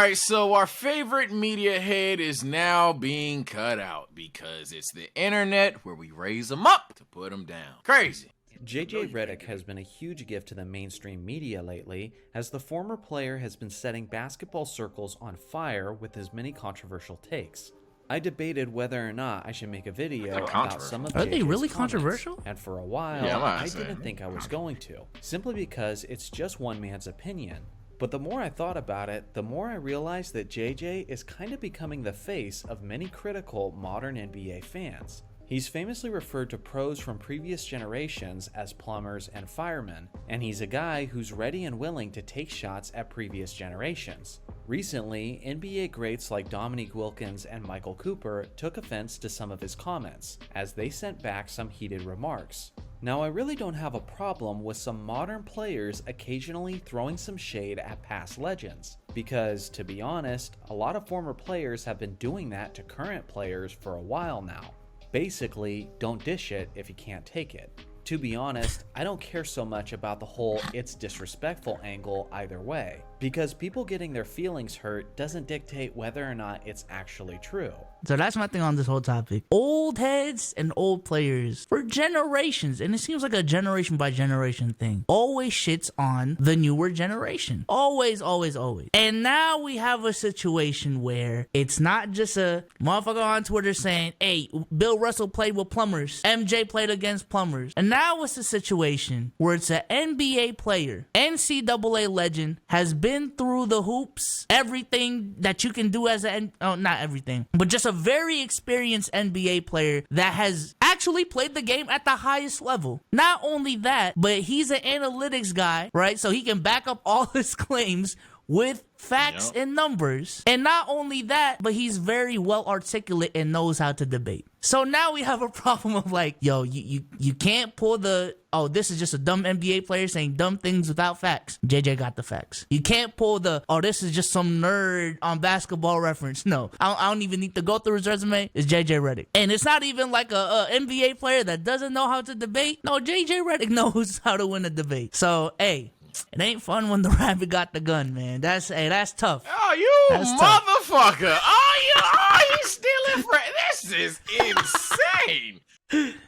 right, so our favorite media head is now being cut out because it's the internet where we raise them up to put them down. Crazy. JJ Redick has been a huge gift to the mainstream media lately, as the former player has been setting basketball circles on fire with his many controversial takes. I debated whether or not I should make a video about some of JJ's Are they really comments, controversial? and for a while, I didn't think I was going to, simply because it's just one man's opinion. But the more I thought about it, the more I realized that JJ is kind of becoming the face of many critical modern NBA fans. He's famously referred to pros from previous generations as plumbers and firemen, and he's a guy who's ready and willing to take shots at previous generations. Recently, NBA greats like Dominique Wilkins and Michael Cooper took offense to some of his comments, as they sent back some heated remarks. Now, I really don't have a problem with some modern players occasionally throwing some shade at past legends, because, to be honest, a lot of former players have been doing that to current players for a while now. Basically, don't dish it if you can't take it. To be honest, I don't care so much about the whole it's disrespectful angle either way, because people getting their feelings hurt doesn't dictate whether or not it's actually true. So that's my thing on this whole topic. Old heads and old players for generations, and it seems like a generation by generation thing, always shits on the newer generation. Always, always, always. And now we have a situation where it's not just a motherfucker on Twitter saying, hey, Bill Russell played with plumbers, MJ played against plumbers. And now it's a situation where it's an NBA player, NCAA legend, has been through the hoops, everything that you can do as not everything, but just a very experienced NBA player that has actually played the game at the highest level. Not only that, but he's an analytics guy, right? So he can back up all his claims with facts and numbers. And not only that, but he's very well articulate and knows how to debate. So now we have a problem of like, yo, you can't pull the, oh, this is just a dumb NBA player saying dumb things without facts. JJ got the facts. You can't pull the, oh, this is just some nerd on Basketball Reference. No, I don't even need to go through his resume. It's JJ Redick. And it's not even like a NBA player that doesn't know how to debate. No, JJ Redick knows how to win a debate. So, hey, it ain't fun when the rabbit got the gun, man. That's tough. Oh, that's motherfucker. Tough. Oh, you stealing from... This is insane.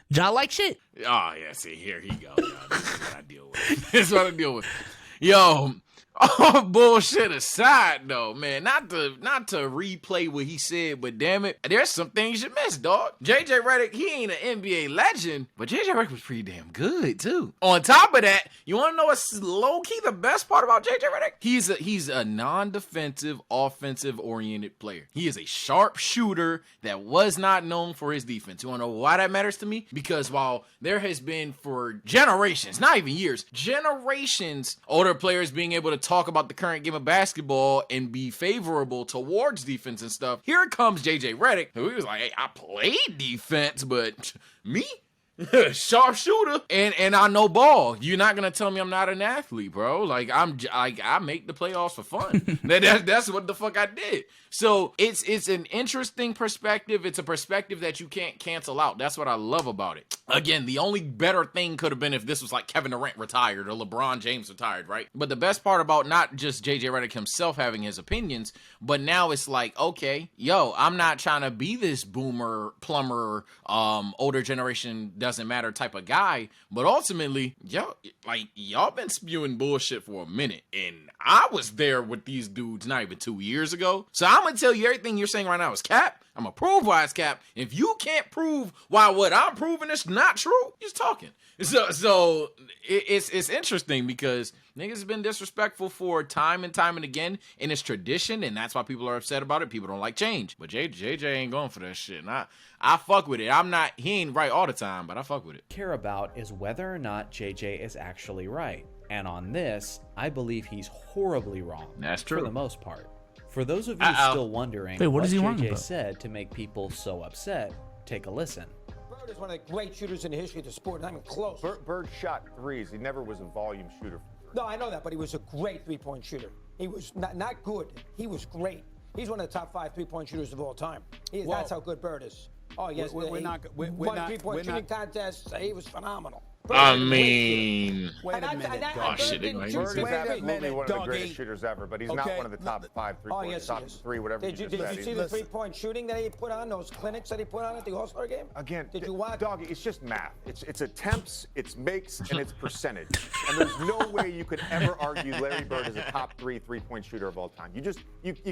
Y'all like shit. Oh, yeah, see, here he go. Yo, this is what I deal with. This is what I deal with. Yo, all bullshit aside, though, man, not to replay what he said, but damn it, there's some things you missed, dog. JJ Redick, he ain't an NBA legend, but JJ Redick was pretty damn good, too. On top of that, you want to know what's low-key the best part about JJ Redick? He's a non-defensive, offensive-oriented player. He is a sharp shooter that was not known for his defense. You want to know why that matters to me? Because while there has been for generations, not even years, generations, older players being able to talk about the current game of basketball and be favorable towards defense and stuff. Here comes JJ Redick, who he was like, hey, I played defense, but me? Sharp shooter and I know ball. You're not gonna tell me I'm not an athlete, bro. Like I make the playoffs for fun. That's what the fuck I did. So it's an interesting perspective. It's a perspective that you can't cancel out. That's what I love about it. Again, the only better thing could have been if this was like Kevin Durant retired or LeBron James retired, right? But the best part about not just JJ Redick himself having his opinions, but now it's like, okay, yo, I'm not trying to be this boomer, plumber, older generation doesn't matter type of guy, but ultimately, y'all been spewing bullshit for a minute, and I was there with these dudes not even 2 years ago. So I'm gonna tell you everything you're saying right now is cap. I'm gonna prove why it's cap. If you can't prove why what I'm proving is not true, you're just talking. So it's interesting because niggas have been disrespectful for time and time and again, and it's tradition, and that's why people are upset about it. People don't like change, but JJ ain't going for that shit. And I fuck with it. He ain't right all the time, but I fuck with it. Care about is whether or not JJ is actually right, and on this, I believe he's horribly wrong. That's true for the most part. For those of you still wondering what JJ said to make people so upset, take a listen. Bird is one of the great shooters in the history of the sport, not even close. Bird shot threes. He never was a volume shooter. No, I know that, but he was a great three-point shooter. He was not good. He was great. He's one of the top 5 three-point shooters of all time. That's how good Bird is. Oh, yes. We're won three-point shooting contests. He was phenomenal. I mean, Wait a minute, oh shit, they might Bird is say that. absolutely one of the Doggy. greatest shooters ever, but he's not Okay. one of the top 5 Oh, three-point, yes, top he is. 3, whatever Did you just said. see the three-point shooting that he put on, those clinics that he put on at the All-Star game? Again, Did you watch? Doggy, it's just math. It's attempts, it's makes, and it's percentage. And there's no way you could ever argue Larry Bird is a top 3 three-point shooter of all time. You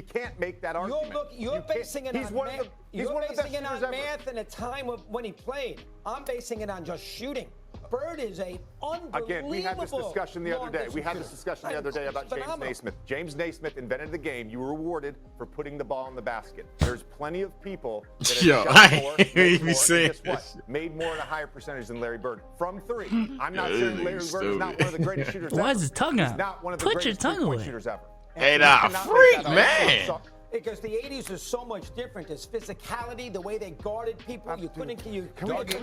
can't make that argument. You're basing it He's on one math. of the, he's You're one of the best basing it on shooters ever. math and a time of when he played. I'm basing it on just shooting. Bird is a unbelievable. Again, we had this discussion the other day. We had this discussion the other day about James Phenomenal. Naismith. James Naismith invented the game. You were rewarded for putting the ball in the basket. There's plenty of people that have Yo, shot I more, hear made you more, saying and guess what? this. Made more at a higher percentage than Larry Bird from 3. I'm not Yeah, saying this Larry nigga's Bird is not one of the greatest shooters Why ever. is his tongue He's out? not one of the Put your greatest tongue three-point away. shooters ever. Hey, And nah, you cannot make freak, that up. man. So- Because the 80s is so much different. There's physicality, the way they guarded people. You couldn't. Can we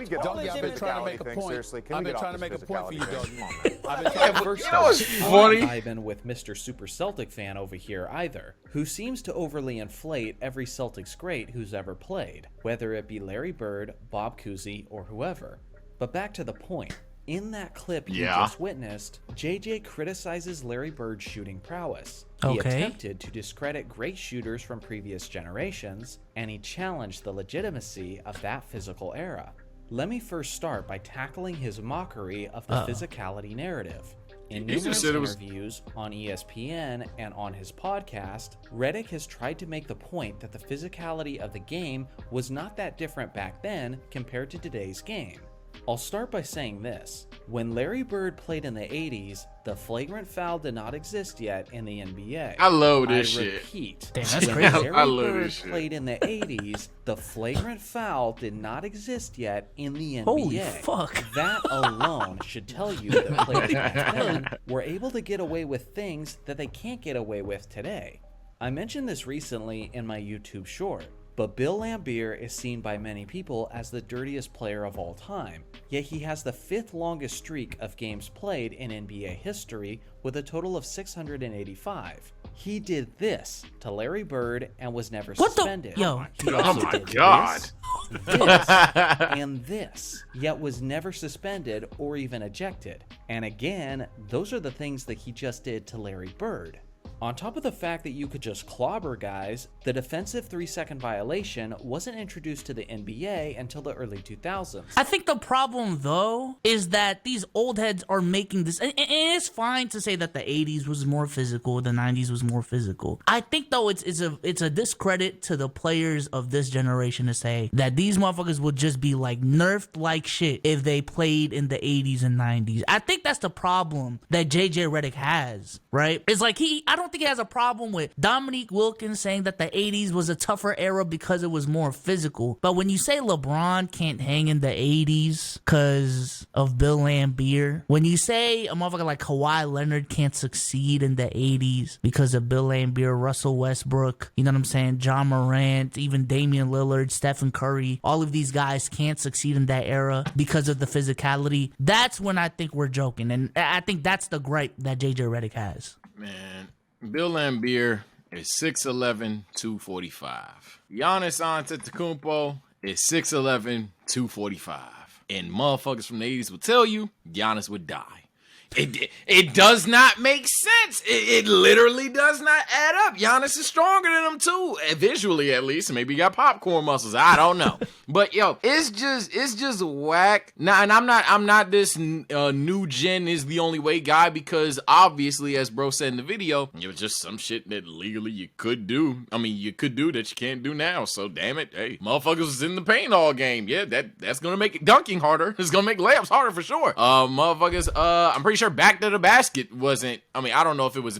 get Doggy, off I've this been trying to make physicality a thing? point. Seriously, can I've we been get trying off to this make a point for you, physicality Doggy. thing? Come on, man. I've been trying to First You know off, what's I don't funny? dive in with Mr. Super Celtic fan over here either, who seems to overly inflate every Celtics great who's ever played, whether it be Larry Bird, Bob Cousy, or whoever. But back to the point. In that clip you Yeah. just witnessed, JJ criticizes Larry Bird's shooting prowess. He Okay. attempted to discredit great shooters from previous generations, and he challenged the legitimacy of that physical era. Let me first start by tackling his mockery of the physicality narrative. In He just numerous said it was- interviews on ESPN and on his podcast, Redick has tried to make the point that the physicality of the game was not that different back then compared to today's game. I'll start by saying this. When Larry Bird played in the 80s, the flagrant foul did not exist yet in the NBA. I love this I shit. repeat, Damn, that's when crazy. Larry I love Bird this shit. played in the 80s, the flagrant foul did not exist yet in the NBA. Holy fuck. That alone should tell you that players back then were able to get away with things that they can't get away with today. I mentioned this recently in my YouTube short, but Bill Laimbeer is seen by many people as the dirtiest player of all time, yet he has the 5th longest streak of games played in NBA history with a total of 685. He did this to Larry Bird and was never What the- suspended. Yo. He Oh also my did God. this, and this, yet was never suspended or even ejected. And again, those are the things that he just did to Larry Bird. On top of the fact that you could just clobber guys, the defensive 3-second violation wasn't introduced to the NBA until the early 2000s. I think the problem, though, is that these old heads are making this. And it's fine to say that the 80s was more physical, the 90s was more physical. I think, though, it's a discredit to the players of this generation to say that these motherfuckers would just be like nerfed like shit if they played in the 80s and 90s. I think that's the problem that JJ Redick has, right? It's like I don't think he has a problem with Dominique Wilkins saying that the 80s was a tougher era because it was more physical. But when you say LeBron can't hang in the 80s because of Bill Laimbeer, when you say a motherfucker like Kawhi Leonard can't succeed in the 80s because of Bill Laimbeer, Russell Westbrook, you know what I'm saying, John Morant, even Damian Lillard, Stephen Curry, all of these guys can't succeed in that era because of the physicality, that's when I think we're joking. And I think that's the gripe that JJ Redick has. Man, Bill Laimbeer is 6'11", 245. Giannis Antetokounmpo is 6'11", 245. And motherfuckers from the 80s will tell you Giannis would die. It does not make sense. It literally does not add up. Giannis is stronger than him too, visually at least. Maybe he got popcorn muscles. I don't know. But yo, it's just whack. Now, and I'm not this new gen is the only way guy, because obviously, as bro said in the video, it was just some shit that legally you could do. I mean, you could do that you can't do now. So damn it, hey, motherfuckers was in the paint all game. Yeah, that's gonna make it dunking harder. It's gonna make layups harder for sure. Motherfuckers, I'm pretty sure back to the basket wasn't, I mean, I don't know if it was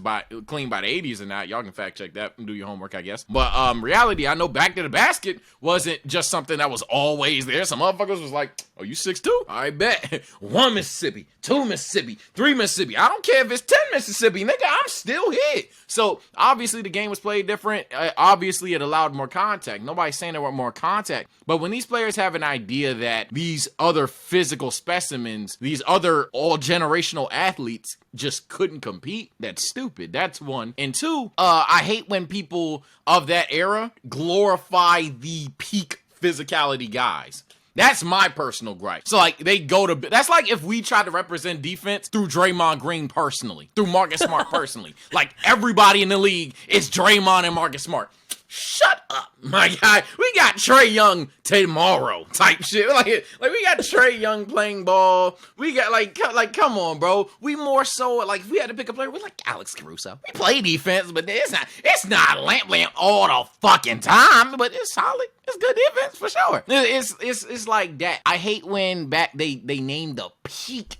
clean by the 80s or not. Y'all can fact check that and do your homework, I guess. But reality, I know back to the basket wasn't just something that was always there. Some motherfuckers was like, oh, you 6'2"? I bet. 1 Mississippi, 2 Mississippi, 3 Mississippi. I don't care if it's 10 Mississippi, nigga, I'm still here. So obviously the game was played different. Obviously it allowed more contact. Nobody's saying there were more contact. But when these players have an idea that these other physical specimens, these other all-generational athletes just couldn't compete, that's stupid. That's one. And two, I hate when people of that era glorify the peak physicality guys. That's my personal gripe. So like they go to, that's like if we try to represent defense through Draymond Green personally, through Marcus Smart personally. Like everybody in the league is Draymond and Marcus Smart. Shut up, my guy. We got Trae Young tomorrow type shit. Like we got Trae Young playing ball. We got like come on, bro. We more so like if we had to pick a player, we're like Alex Caruso. We play defense, but it's not lamp all the fucking time, but it's solid. It's good defense for sure. It's like that. I hate when they named the peak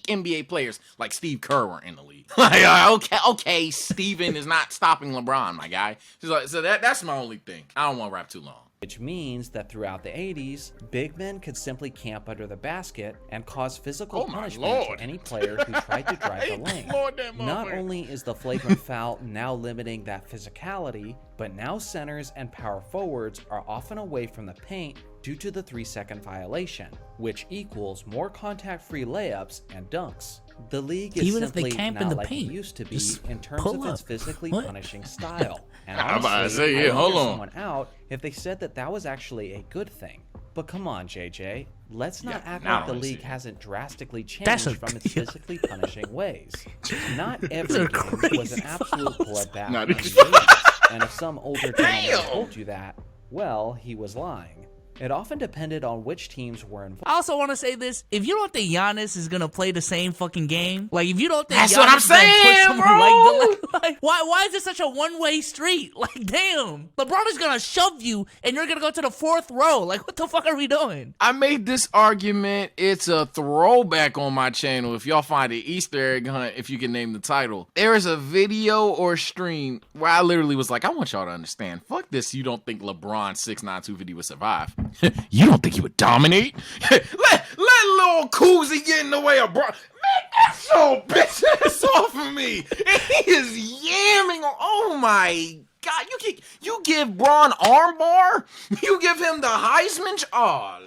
NBA players like Steve Kerr were in the league. Like, okay, Steven is not stopping LeBron, my guy. So that's my only thing. I don't want to rap too long. Which means that throughout the 80s, big men could simply camp under the basket and cause physical punishment to any player who tried to drive the lane. Not only is the flagrant foul now limiting that physicality, but now centers and power forwards are often away from the paint due to the 3-second violation, which equals more contact-free layups and dunks. The league is even simply if they camp not in the like paint, it used to be just in terms pull of its up. physically What? punishing style. And I'm about to honestly, say, yeah, I would hold hear on. someone out if they said that was actually a good thing. But come on, JJ, let's not act I like the don't league see it. hasn't drastically That's changed from its yeah. physically punishing ways. Not every are game was an crazy absolute bloodbath. Not in these the 80s. And if some older gentleman told you that, well, he was lying. It often depended on which teams were involved. I also want to say this: if you don't think Giannis is gonna play the same fucking game, like if you don't think That's Giannis what I'm is gonna push saying, someone bro. like why is it such a one-way street? Like, damn, LeBron is gonna shove you, and you're gonna go to the 4th row. Like, what the fuck are we doing? I made this argument. It's a throwback on my channel. If y'all find an Easter egg hunt, if you can name the title, there is a video or stream where I literally was like, I want y'all to understand. Fuck this. You don't think LeBron 6'9", 250 would survive? You don't think he would dominate? let little Koozie get in the way of Bron. Man, that's your bitch ass off of me. And he is yamming. Oh my God, you give Bron armbar? You give him the Heisman? Oh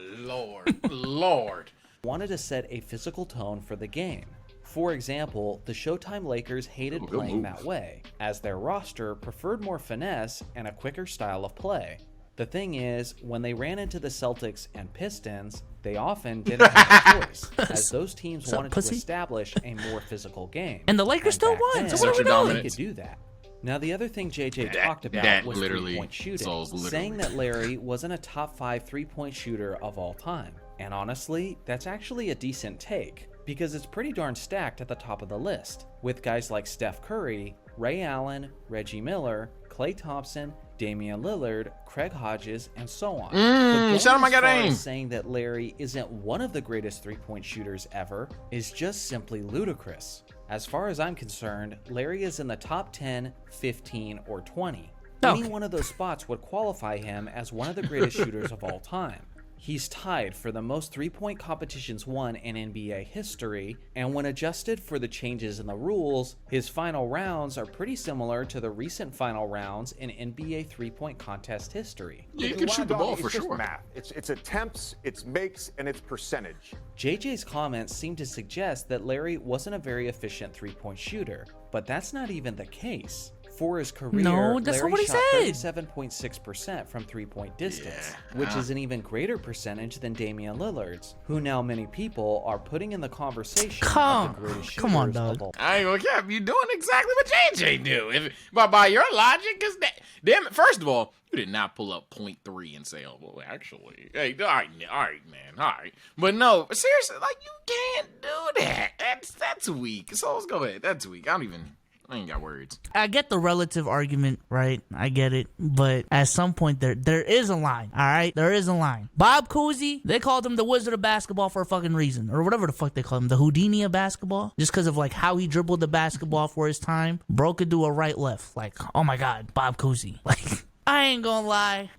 Lord. Wanted to set a physical tone for the game. For example, the Showtime Lakers hated playing that way, as their roster preferred more finesse and a quicker style of play. The thing is, when they ran into the Celtics and Pistons, they often didn't have a choice, as those teams wanted to establish a more physical game. And the Lakers still won, so what are we doing? They could do that. Now, the other thing JJ talked about was three-point shooting, saying that Larry wasn't a top 5 three-point shooter of all time. And honestly, that's actually a decent take, because it's pretty darn stacked at the top of the list, with guys like Steph Curry, Ray Allen, Reggie Miller, Klay Thompson, Damian Lillard, Craig Hodges, and so on. But shout out my guy going as far Dame. as saying that Larry isn't one of the greatest three-point shooters ever is just simply ludicrous. As far as I'm concerned, Larry is in the top 10, 15, or 20. Any one of those spots would qualify him as one of the greatest shooters of all time. He's tied for the most three-point competitions won in NBA history, and when adjusted for the changes in the rules, his final rounds are pretty similar to the recent final rounds in NBA three-point contest history. Yeah, you can shoot the ball for it's just sure. Math. It's attempts, it's makes, and it's percentage. JJ's comments seem to suggest that Larry wasn't a very efficient three-point shooter, but that's not even the case. For his career, No, that's not Larry what he shot said. 37.6% from three-point distance, which is an even greater percentage than Damian Lillard's, who now many people are putting in the conversation of the greatest shooters on, dog. of all. I ain't gonna cap. You doing exactly what JJ do. But by your logic, because damn it, first of all, you did not pull up 0.3 and say, oh, well, actually, hey, all right, man, all right. But no, seriously, like, you can't do that. That's weak. So let's go ahead. That's weak. I ain't got words. I get the relative argument, right? I get it. But at some point, there is a line, all right? There is a line. Bob Cousy, they called him the Wizard of Basketball for a fucking reason. Or whatever the fuck they call him. The Houdini of basketball. Just because of, like, how he dribbled the basketball for his time. Bro could do a right-left. Like, oh my God, Bob Cousy. Like, I ain't gonna lie.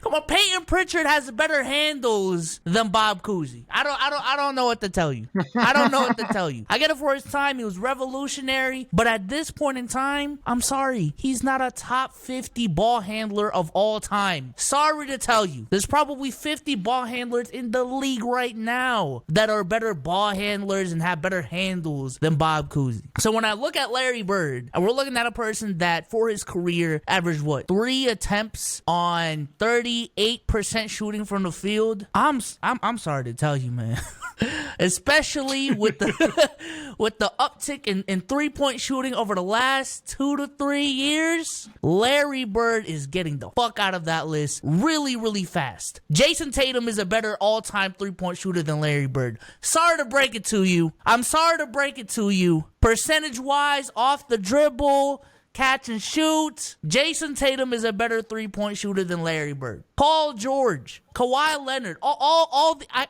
Come on, Peyton Pritchard has better handles than Bob Cousy. I don't know what to tell you. I don't know what to tell you. I get it for his time. He was revolutionary. But at this point in time, I'm sorry. He's not a top 50 ball handler of all time. Sorry to tell you. There's probably 50 ball handlers in the league right now that are better ball handlers and have better handles than Bob Cousy. So when I look at Larry Bird, and we're looking at a person that for his career averaged what? 3 attempts on 38% shooting from the field. I'm sorry to tell you, man. Especially with the with the uptick in 3-point shooting over the last 2 to 3 years, Larry Bird is getting the fuck out of that list really, really fast. Jason Tatum is a better all-time 3-point shooter than Larry Bird. Sorry to break it to you. I'm sorry to break it to you. Percentage-wise, off the dribble, catch and shoot, Jason Tatum is a better 3-point shooter than Larry Bird. Paul George, Kawhi Leonard,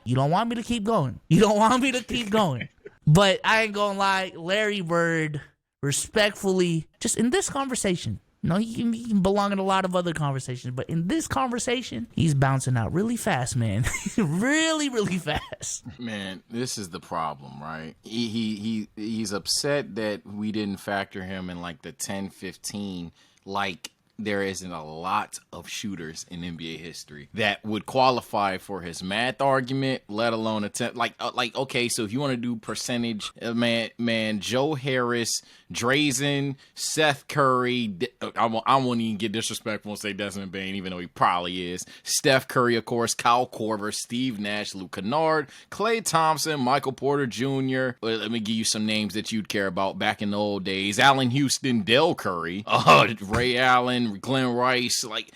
you don't want me to keep going. You don't want me to keep going. But I ain't gonna lie, Larry Bird, respectfully, just in this conversation, he can belong in a lot of other conversations, but in this conversation, he's bouncing out really fast, man. Really, really fast. Man, this is the problem, right? He's upset that we didn't factor him in like the 10-15, like there isn't a lot of shooters in NBA history that would qualify for his math argument, let alone attempt. Like, okay, so if you want to do percentage, man, Joe Harris, Drazen, Seth Curry, I won't even get disrespectful and say Desmond Bane, even though he probably is. Steph Curry, of course, Kyle Korver, Steve Nash, Luke Kennard, Klay Thompson, Michael Porter Jr. Let me give you some names that you'd care about back in the old days. Allen Houston, Del Curry, Ray Allen, Glenn Rice, like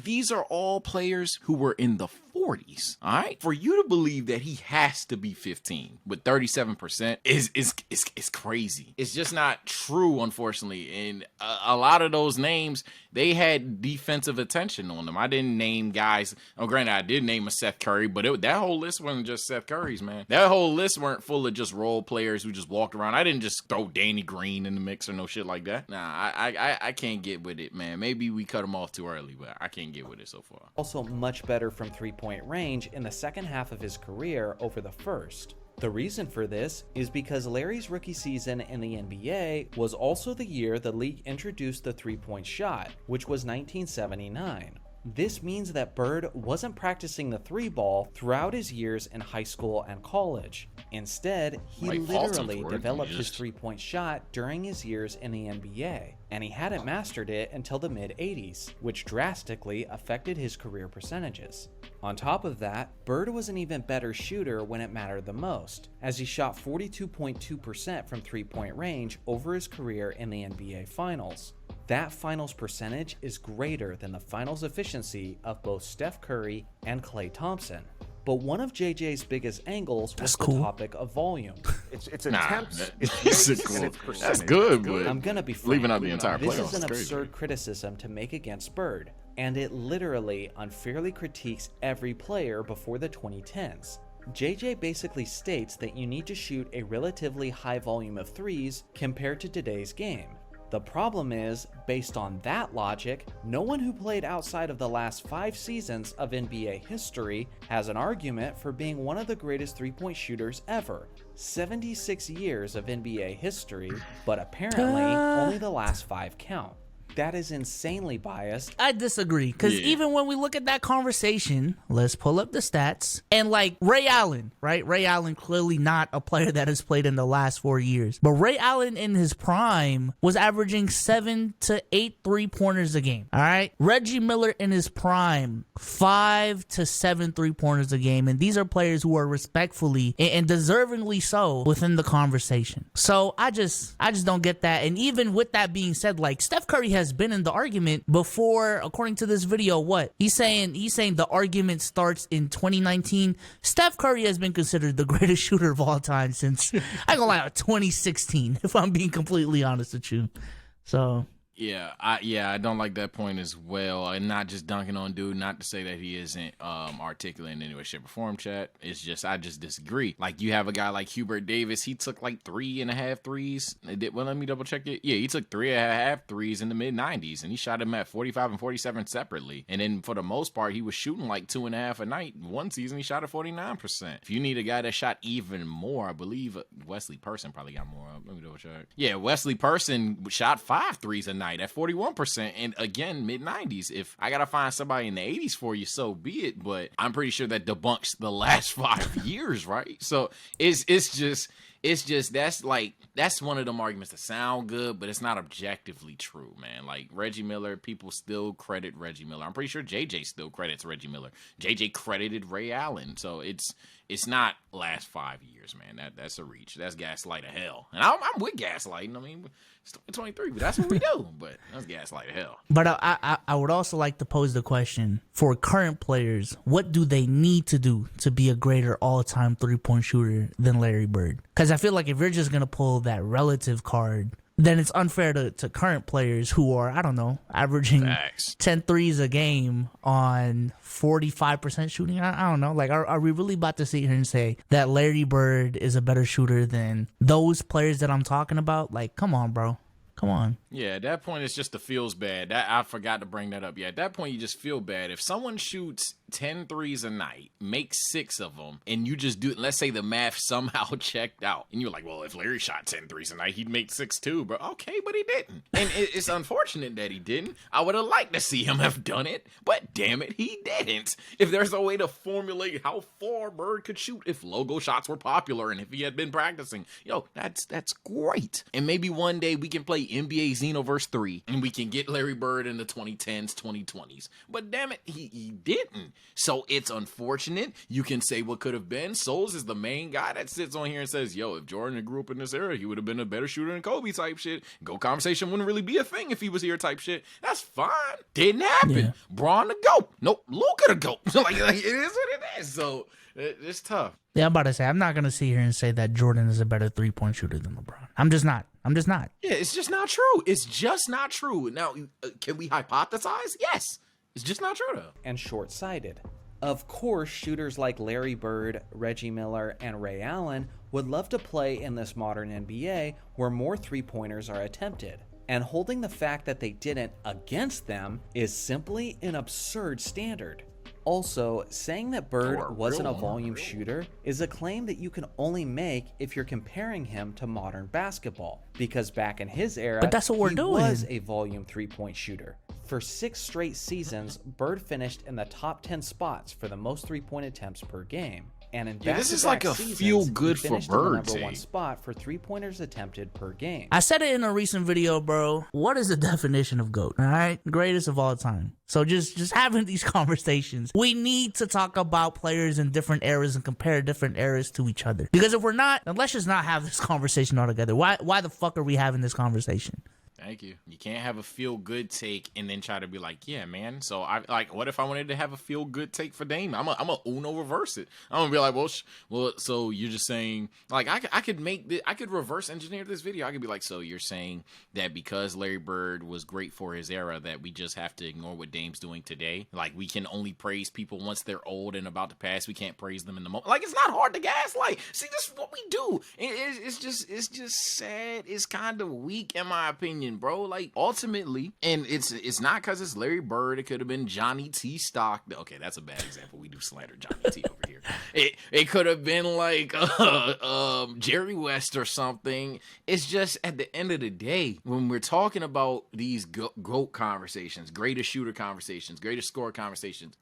these are all players who were in the 40s. All right, for you to believe that he has to be 15 with 37% is crazy. It's just not true, unfortunately. And a lot of those names, they had defensive attention on them. I didn't name guys. Oh, granted, I did name a Seth Curry, but that whole list wasn't just Seth Curry's, man. That whole list weren't full of just role players who just walked around. I didn't just throw Danny Green in the mix or no shit like that. Nah, I can't get with it, man. Maybe we cut him off too early, but I can't get with it so far. Also much better from three-point range in the second half of his career over the first. The reason for this is because Larry's rookie season in the NBA was also the year the league introduced the three-point shot, which was 1979. This means that Bird wasn't practicing the three ball throughout his years in high school and college. Instead, he literally developed his three-point shot during his years in the NBA, and he hadn't mastered it until the mid-80s, which drastically affected his career percentages. On top of that, Bird was an even better shooter when it mattered the most, as he shot 42.2% from three-point range over his career in the NBA Finals. That finals percentage is greater than the finals efficiency of both Steph Curry and Klay Thompson. But one of JJ's biggest angles was the topic of volume. It's attempts, it's makes, and it's percentage. That's good, but I'm gonna be frank. Leaving out the entire This playoffs is an crazy. absurd criticism to make against Bird, and it literally unfairly critiques every player before the 2010s. JJ basically states that you need to shoot a relatively high volume of threes compared to today's game. The problem is, based on that logic, no one who played outside of the last 5 seasons of NBA history has an argument for being one of the greatest three-point shooters ever. 76 years of NBA history, but apparently only the last 5 count. That is insanely biased. I disagree, because even when we look at that conversation, let's pull up the stats. And like Ray Allen, right? Ray Allen clearly not a player that has played in the last 4 years. But Ray Allen in his prime was averaging 7 to 8 3-pointers a game. All right? Reggie Miller in his prime, 5 to 7 3-pointers a game. And these are players who are respectfully and deservingly so within the conversation. So I just don't get that. And even with that being said, like Steph Curry has been in the argument before, according to this video. What he's saying the argument starts in 2019. Steph Curry has been considered the greatest shooter of all time since I ain't gonna lie, 2016, if I'm being completely honest with you. So I don't like that point as well. And not just dunking on dude, not to say that he isn't articulate in any way, shape, or form, chat. It's just I just disagree. Like you have a guy like Hubert Davis, he took like 3.5 threes. Well, let me double check it. Yeah, he took 3.5 threes in the mid-90s, and he shot him at 45 and 47 separately. And then for the most part, he was shooting like 2.5 a night. One season, he shot at 49%. If you need a guy that shot even more, I believe Wesley Person probably got more. Let me double check. Yeah, Wesley Person shot 5 threes a night at 41%, and again mid-90s. If I gotta find somebody in the 80s for you, so be it, but I'm pretty sure that debunks the last 5 years, right? So it's just it's just that's one of them arguments that sound good, but it's not objectively true, man. Like Reggie Miller, people still credit Reggie Miller. I'm pretty sure JJ still credits Reggie Miller. JJ credited Ray Allen, so it's not last 5 years, man. That's a reach. That's gaslight of hell, and I'm with gaslighting. I mean, it's 2023, but that's what we do. But that's gaslight of hell. But I would also like to pose the question for current players: what do they need to do to be a greater all-time three-point shooter than Larry Bird? Because I feel like if you're just gonna pull that relative card, then it's unfair to current players who are, I don't know, averaging 10 threes a game on 45% shooting. I don't know. Like, are we really about to sit here and say that Larry Bird is a better shooter than those players that I'm talking about? Like, come on, bro. Come on. Yeah, at that point, it's just the feels bad. I forgot to bring that up. Yeah, at that point, you just feel bad. If someone shoots 10 threes a night, makes 6 of them, and you just do, let's say the math somehow checked out, and you're like, well, if Larry shot 10 threes a night, he'd make 6 too. But okay, but he didn't. And it's unfortunate that he didn't. I would have liked to see him have done it, but damn it, he didn't. If there's a way to formulate how far Bird could shoot if logo shots were popular and if he had been practicing, that's great. And maybe one day we can play NBA Xenoverse 3 and we can get Larry Bird in the 2010s, 2020s. But damn it, he didn't. So it's unfortunate. You can say what could have been. Souls is the main guy that sits on here and says, yo, if Jordan had grew up in this era, he would have been a better shooter than Kobe type shit. GOAT conversation wouldn't really be a thing if he was here type shit. That's fine. Didn't happen. Yeah. Braun the GOAT. Nope, Luka the GOAT. like it is what it is. So it's tough. Yeah, I'm about to say, I'm not going to sit here and say that Jordan is a better three-point shooter than LeBron. I'm just not. Yeah, it's just not true. It's just not true. Now, can we hypothesize? Yes. It's just not true, though. And short-sighted. Of course, shooters like Larry Bird, Reggie Miller, and Ray Allen would love to play in this modern NBA where more three-pointers are attempted. And holding the fact that they didn't against them is simply an absurd standard. Also, saying that Bird wasn't a volume shooter is a claim that you can only make if you're comparing him to modern basketball. Because back in his era, but that's what we're doing. Was a volume three-point shooter. For 6 straight seasons, Bird finished in the top 10 spots for the most three-point attempts per game. And in this is like a feel good for Bird. Number 1 spot for three-pointers attempted per game. I said it in a recent video, bro. What is the definition of GOAT? All right, greatest of all time. So just having these conversations, we need to talk about players in different eras and compare different eras to each other. Because if we're not, then let's just not have this conversation altogether. Why the fuck are we having this conversation? Thank you. You can't have a feel-good take and then try to be like, yeah, man. So, what if I wanted to have a feel-good take for Dame? I'm a Uno reverse it. I'm gonna be like, well, so you're just saying, like, I could reverse engineer this video. I could be like, so you're saying that because Larry Bird was great for his era, that we just have to ignore what Dame's doing today? Like, we can only praise people once they're old and about to pass. We can't praise them in the moment. Like, it's not hard to gaslight. See, this is what we do. It's just sad. It's kind of weak, in my opinion, bro. Like, ultimately, and it's not because it's Larry Bird. It could have been Johnny T. Stock. Okay, that's a bad example. We do slander Johnny T. over here. It could have been like Jerry West or something. It's just at the end of the day, when we're talking about these GOAT conversations, greatest shooter conversations, greatest scorer conversations,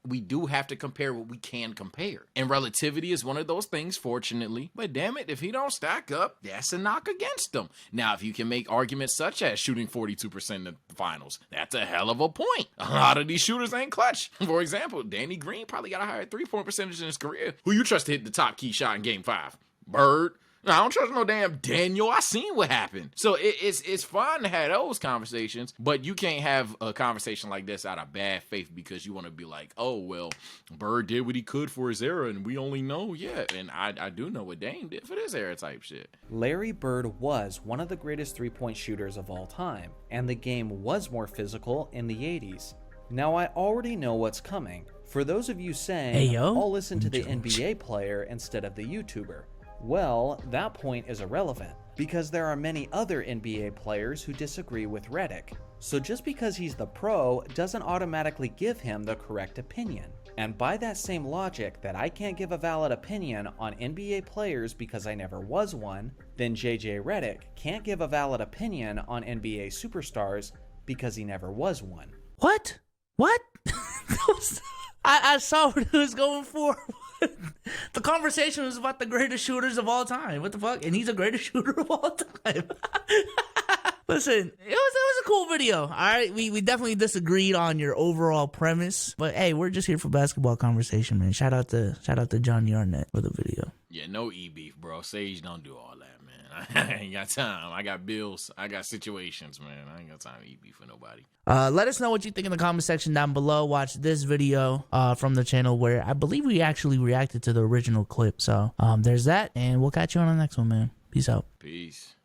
we do have to compare what we can compare. And relativity is one of those things, fortunately. But damn it, if he don't stack up, that's a knock against him. Now, if you can make arguments such as shooting 42% in the finals, that's a hell of a point. A lot of these shooters ain't clutch. For example, Danny Green probably got a higher three-point percentage in his career. Who you trust to hit the top key shot in Game 5? Bird? No, I don't trust no damn Daniel. I seen what happened. So it's fine to have those conversations, but you can't have a conversation like this out of bad faith because you want to be like, oh, well, Bird did what he could for his era, and we only know, and I do know what Dame did for this era type shit. Larry Bird was one of the greatest three-point shooters of all time, and the game was more physical in the 80s. Now, I already know what's coming. For those of you saying, I'll listen to the NBA player instead of the YouTuber. Well, that point is irrelevant, because there are many other NBA players who disagree with Redick. So just because he's the pro doesn't automatically give him the correct opinion. And by that same logic that I can't give a valid opinion on NBA players because I never was one, then JJ Redick can't give a valid opinion on NBA superstars because he never was one. What? I saw what he was going for. The conversation was about the greatest shooters of all time. What the fuck? And he's the greatest shooter of all time. Listen, it was a cool video. All right, we definitely disagreed on your overall premise, but hey, we're just here for basketball conversation, man. Shout out to John Yarnett for the video. Yeah, no beef, bro. Sage don't do all that, man. I ain't got time. I got bills. I got situations, man. I ain't got time to beef for nobody. Let us know what you think in the comment section down below. Watch this video from the channel where I believe we actually reacted to the original clip. So there's that, and we'll catch you on the next one, man. Peace out. Peace.